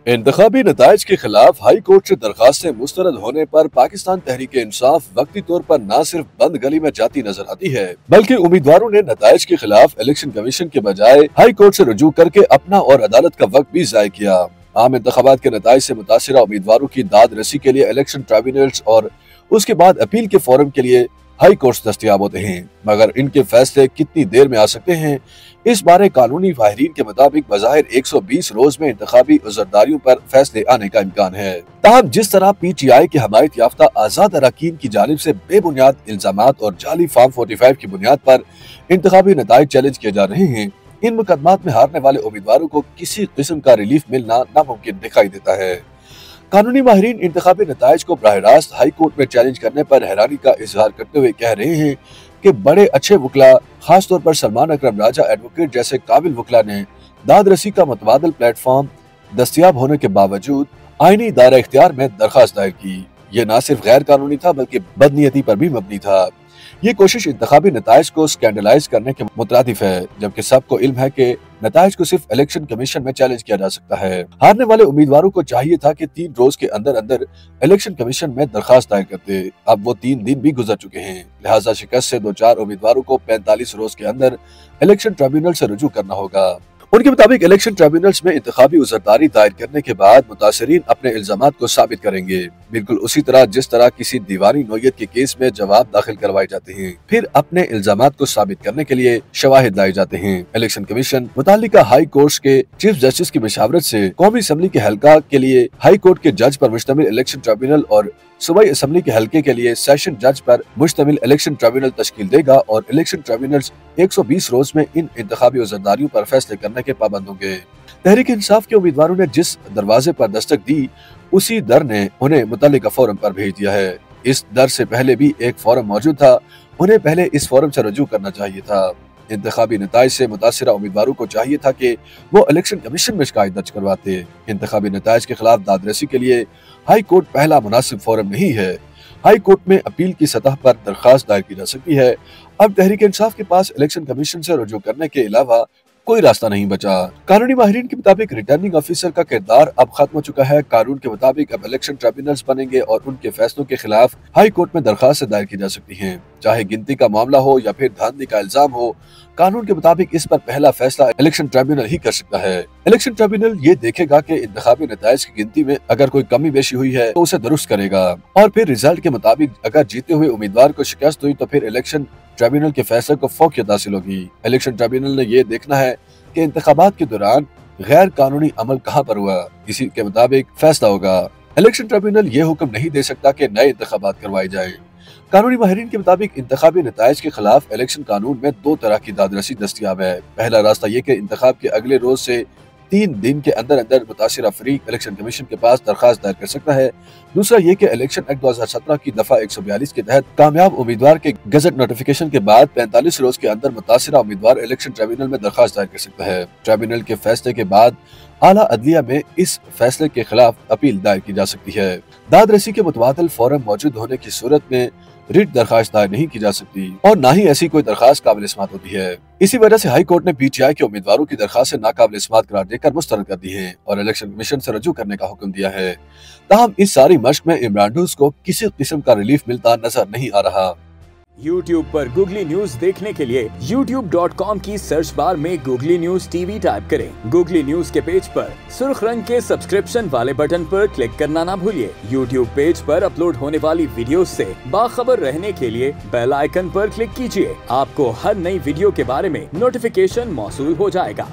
इंतखाबी नताइज के खिलाफ high court से दरखास्तें मुस्तरद होने पर पाकिस्तान तहरीक इंसाफ वक्ती तौर पर न सिर्फ बंद गली में जाती नजर आती है, बल्कि उम्मीदवारों ने नताइज के खिलाफ इलेक्शन कमीशन के बजाय हाई कोर्ट से रुजू करके अपना और अदालत का वक्त भी जाय किया। आम इंतखाबात के नताइज से मुतासिरा उम्मीदवारों की दाद रसी के लिए इलेक्शन ट्राइब्यूनल्स और उसके बाद अपील के फोरम के लिए हाई कोर्ट्स दस्तयाब होते हैं, मगर इनके फैसले कितनी देर में आ सकते हैं, इस बारे कानूनी माहिरीन के मुताबिक बज़ाहिर 120 रोज में इंतखाबी उज़रदारियों पर फैसले आने का इम्कान है। ताहम जिस तरह PTI की हमायत याफ्ता आजाद अरकान की जानिब से बेबुनियाद इल्जामात और जाली फॉर्म 45 की बुनियाद पर इंतखाबी नताइज चैलेंज किए जा रहे हैं, इन मुकदमात में हारने वाले उम्मीदवारों को किसी किस्म का रिलीफ मिलना नामुमकिन दिखाई देता है। कानूनी माहिरीन इंतखाबी नताइज को बराह रास्त हाई कोर्ट में चैलेंज करने पर हैरानी का इजहार करते हुए कह रहे हैं कि बड़े अच्छे वकला, खासतौर पर सलमान अकरम राजा एडवोकेट जैसे काबिल वकला ने दाद रसी का मुतबादल प्लेटफॉर्म दस्तयाब होने के बावजूद आईनी दायरा इख्तियार में दरखास्त दायर की। ये न सिर्फ गैर कानूनी था बल्कि बदनीयती पर भी मबनी था। ये कोशिश इंतखाबी नताइज को स्कैंडलाइज करने के मुतरादिफ है, जबकि सबको इल्म है कि नताइज को सिर्फ इलेक्शन कमीशन में चैलेंज किया जा सकता है। हारने वाले उम्मीदवारों को चाहिए था कि 3 रोज के अंदर अंदर इलेक्शन कमीशन में दरखास्त दायर करते। अब वो 3 दिन भी गुजर चुके हैं, लिहाजा शिकस्त से 2-4 उम्मीदवारों को 45 रोज के अंदर इलेक्शन ट्रिब्यूनल से रुजू करना होगा। उनके मुताबिक इलेक्शन ट्रिब्यूनल्स में इंतखाबी उज़रदारी दायर करने के बाद मुतासरीन अपने इल्जामात को साबित करेंगे, बिल्कुल उसी तरह जिस तरह किसी दीवानी नोयत के केस में जवाब दाखिल करवाए जाते हैं, फिर अपने इल्जामात को साबित करने के लिए शवाहिद लाए जाते हैं। इलेक्शन कमीशन मुतालिका हाई कोर्ट के चीफ जस्टिस की मशावरत से कौमी असम्बली के हल्का के लिए हाई कोर्ट के जज पर मुश्तमिल इलेक्शन ट्रिब्यूनल और सूबाई असम्बली के हल्के के लिए सेशन जज पर मुश्तमिल इलेक्शन ट्रिब्यूनल तश्कील देगा और इलेक्शन ट्रिब्यूनल्स 120 रोज में इन इंतखाबी उज़रदारियों पर फैसले करने के पाबंद होंगे। तहरीक इंसाफ के उम्मीदवारों ने जिस दरवाजे पर दस्तक दी, उसी दर ने उन्हें मुतल्लिका फोरम पर भेज दिया है। इस दर से पहले भी एक फोरम मौजूद था, उन्हें पहले इस फोरम से रुजू करना चाहिए था। इंतखाबी नताइज से मुतासिरा उम्मीदवारों को चाहिए था कि वो इलेक्शन कमीशन में शिकायत दर्ज करवाते। इंतखाबी नताइज के खिलाफ दादरसी के लिए हाई कोर्ट पहला मुनासिब फोरम नहीं है। हाई कोर्ट में अपील की सतह पर दरखास्त दायर की जा सकती है। अब तहरीक इंसाफ के पास इलेक्शन कमीशन से रुजू करने के अलावा कोई रास्ता नहीं बचा। कानूनी माहिरीन के मुताबिक रिटर्निंग ऑफिसर का किरदार अब खत्म हो चुका है। कानून के मुताबिक अब इलेक्शन ट्रिब्यूनल्स बनेंगे और उनके फैसलों के खिलाफ हाई कोर्ट में दरखास्त दायर की जा सकती हैं, चाहे गिनती का मामला हो या फिर धांधली का इल्जाम हो। कानून के मुताबिक इस पर पहला फैसला इलेक्शन ट्रिब्यूनल ही कर सकता है। इलेक्शन ट्रिब्यूनल ये देखेगा कि इंतखाबी नताइज की गिनती में अगर कोई कमी बेशी हुई है तो उसे दुरुस्त करेगा और फिर रिजल्ट के मुताबिक अगर जीते हुए उम्मीदवार को शिकस्त हुई तो फिर इलेक्शन ट्रिब्यूनल के फैसले को फौकियत हासिल होगी। इलेक्शन ट्रिब्यूनल ने यह देखना है कि इंतखाबात के दौरान गैर कानूनी अमल कहां पर हुआ, इसी के मुताबिक फैसला होगा। इलेक्शन ट्रिब्यूनल ये हुक्म नहीं दे सकता कि नए इंतखाबात करवाए जाएं। कानूनी माहिरीन के मुताबिक इंतखाबी नताइज के खिलाफ इलेक्शन कानून में 2 तरह की दादरसी दस्तयाब है। पहला रास्ता ये कि इंतखाब के अगले रोज से 3 दिन के अंदर अंदर मुतासिरा फरीक इलेक्शन कमीशन के पास दरखास्त दायर कर सकता है। दूसरा ये कि इलेक्शन एक्ट 2017 की दफा 142 के तहत कामयाब उम्मीदवार के गजट नोटिफिकेशन के बाद 45 रोज के अंदर मुतासिरा उम्मीदवार इलेक्शन ट्रिब्यूनल में दरखास्त दायर कर सकता है। ट्रिब्यूनल के फैसले के बाद आला अदलिया में इस फैसले के खिलाफ अपील दायर की जा सकती है। दाद रसी के मुतबादल फोरम मौजूद होने की सूरत में रिट दरखास्त दायर नहीं की जा सकती और न ही ऐसी कोई दरखास्त काबिल इस्मात होती है। इसी वजह से हाई कोर्ट ने PTI के उम्मीदवारों की दरखास्त नाकाबिल इस्मात करार देकर मुस्तरद कर दी है और इलेक्शन कमीशन से रुजू करने का हुक्म दिया है। ताहम इस सारी मश्क में इमरान डूस को किसी किस्म का रिलीफ मिलता नजर नहीं आ रहा। YouTube पर गूगली न्यूज देखने के लिए youtube.com की सर्च बार में गूगली न्यूज TV टाइप करें। गूगली न्यूज के पेज पर सुर्ख रंग के सब्सक्रिप्शन वाले बटन पर क्लिक करना ना भूलिए। YouTube पेज पर अपलोड होने वाली वीडियोस से बाखबर रहने के लिए बेल आइकन पर क्लिक कीजिए। आपको हर नई वीडियो के बारे में नोटिफिकेशन मौसूल हो जाएगा।